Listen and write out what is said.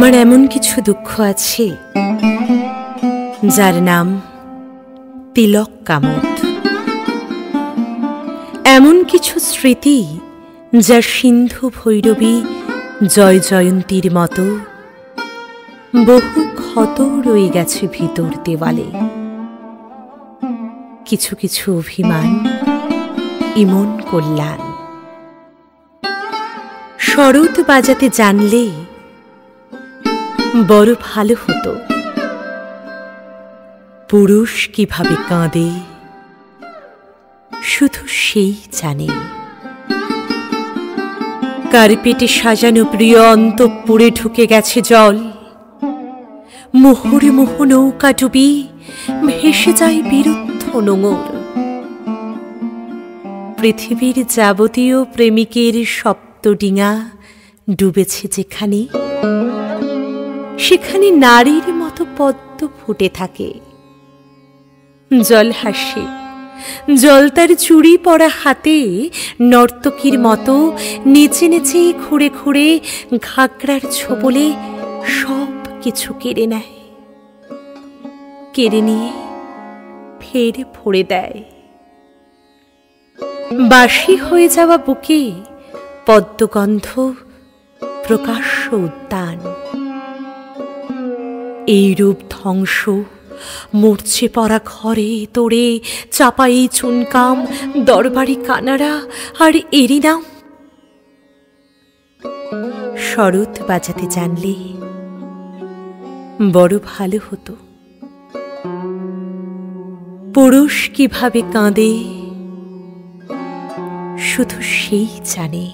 আমার এমন কিছু দুঃখ আছে যার নাম তিলক কামত, এমন কিছু স্মৃতি যা সিন্ধু ভৈরবী জয় জয়ন্তীর মতো বহু ক্ষত রয়ে গেছে ভিতর দেওয়ালে। কিছু কিছু অভিমান, ইমন কল্যাণ। শরৎ বাজাতে জানলে বড় ভালো হতো। পুরুষ কিভাবে কাঁদে শুধু সেই জানে। কার্পেটে সাজানো প্রিয় অন্তঃপুরে ঢুকে গেছে জল। মুহুর্মুহ নৌকা ডুবি ভেসে যায় বিরুদ্ধ নোঙর। পৃথিবীর যাবতীয় প্রেমিকের সপ্তডিঙা ডুবেছে যেখানে, সেখানে নারীর মতো পদ্ম ফুটে থাকে। জল হাসে, জল তার চুড়ি পরা হাতে নর্তকীর মতো নেচে নেচে ঘুরে ঘুরে ঘাগরার ছোবলে সব কিছু কেড়ে নেয়। কেড়ে নিয়ে ফের ভরে দেয়। বাসি হয়ে যাওয়া বুকে পদ্মগন্ধ প্রকাশ্য উদ্যান। এইরূপ ধ্বংস মরছে পড়া ঘরে তোড়ে চাপাই চুনকাম দরবারি কানারা আর এরই নাম। শরৎ বাজাতে জানলে বড় ভালো হতো। পুরুষ কিভাবে কাঁদে শুধু সেই জানে।